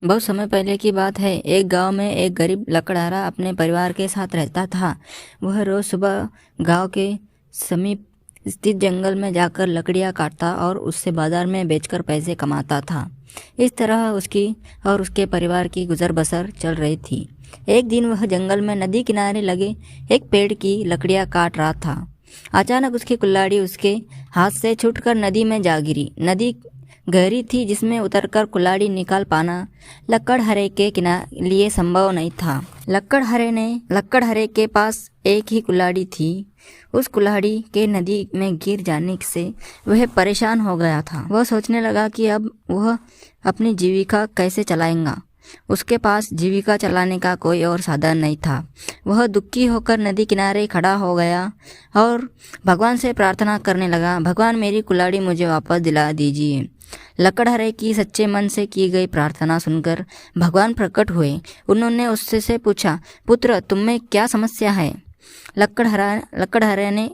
बहुत समय पहले की बात है। एक गांव में एक गरीब लकड़हारा अपने परिवार के साथ रहता था। वह रोज सुबह गांव के समीप स्थित जंगल में जाकर लकड़ियां काटता और उससे बाजार में बेचकर पैसे कमाता था। इस तरह उसकी और उसके परिवार की गुजर बसर चल रही थी। एक दिन वह जंगल में नदी किनारे लगे एक पेड़ की लकड़ियां काट रहा था। अचानक उसकी कुल्हाड़ी उसके हाथ से छूटकर नदी में जा गिरी। नदी गहरी थी, जिसमें उतरकर कुल्हाड़ी निकाल पाना लकड़हरे के लिए संभव नहीं था। लकड़हरे के पास एक ही कुल्हाड़ी थी। उस कुल्हाड़ी के नदी में गिर जाने से वह परेशान हो गया था। वह सोचने लगा कि अब वह अपनी जीविका कैसे चलाएगा। उसके पास जीविका चलाने का कोई और साधन नहीं था। वह दुखी होकर नदी किनारे खड़ा हो गया और भगवान से प्रार्थना करने लगा, भगवान मेरी कुल्हाड़ी मुझे वापस दिला दीजिए। लकड़हरे की सच्चे मन से की गई प्रार्थना सुनकर भगवान प्रकट हुए। उन्होंने उससे पूछा, पुत्र तुम्हें क्या समस्या है? लकड़हरे ने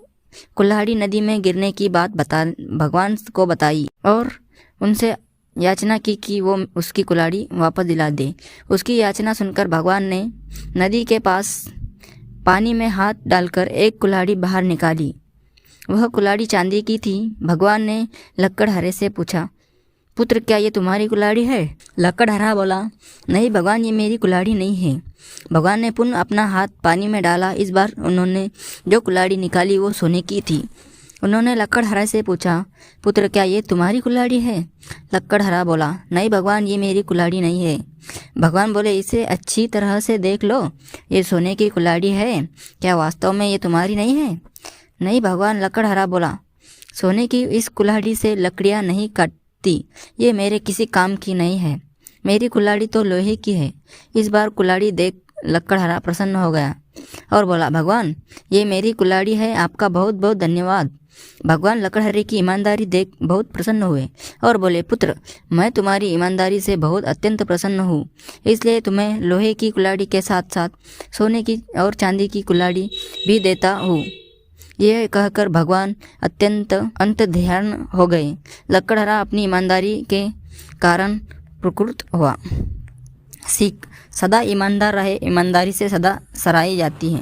कुल्हाड़ी नदी में गिरने की बात भगवान को बताई और उनसे याचना की कि वो उसकी कुल्हाड़ी वापस दिला दे। उसकी याचना सुनकर भगवान ने नदी के पास पानी में हाथ डालकर एक कुल्हाड़ी बाहर निकाली। वह कुल्हाड़ी चांदी की थी। भगवान ने लकड़हरे से पूछा, पुत्र क्या ये तुम्हारी कुल्हाड़ी है? लकड़हरा बोला, नहीं भगवान, ये मेरी कुल्हाड़ी नहीं है। भगवान ने पुनः अपना हाथ पानी में डाला। इस बार उन्होंने जो कुल्हाड़ी निकाली वो सोने की थी। उन्होंने लकड़हरा से पूछा, पुत्र क्या ये तुम्हारी कुल्हाड़ी है? लकड़हरा बोला, नहीं भगवान, ये मेरी कुल्हाड़ी नहीं है। भगवान बोले, इसे अच्छी तरह से देख लो, ये सोने की कुल्हाड़ी है। क्या वास्तव में ये तुम्हारी नहीं है? नहीं भगवान, लकड़हरा बोला, सोने की इस कुल्हाड़ी से लकड़ियाँ नहीं कटती। ये मेरे किसी काम की नहीं है। मेरी कुल्हाड़ी तो लोहे की है। इस बार कुल्हाड़ी देख लकड़हरा प्रसन्न हो गया और बोला, भगवान ये मेरी कुल्हाड़ी है, आपका बहुत बहुत धन्यवाद। भगवान लकड़हरे की ईमानदारी देख बहुत प्रसन्न हुए और बोले, पुत्र मैं तुम्हारी ईमानदारी से बहुत अत्यंत प्रसन्न हूँ, इसलिए तुम्हें लोहे की कुल्हाड़ी के साथ साथ सोने की और चांदी की कुल्हाड़ी भी देता हूँ। यह कहकर भगवान अत्यंत अंतर्ध्यान हो गए। लकड़हरा अपनी ईमानदारी के कारण प्रकृत हुआ। सीख, सदा ईमानदार रहे, ईमानदारी से सदा सराही जाती है।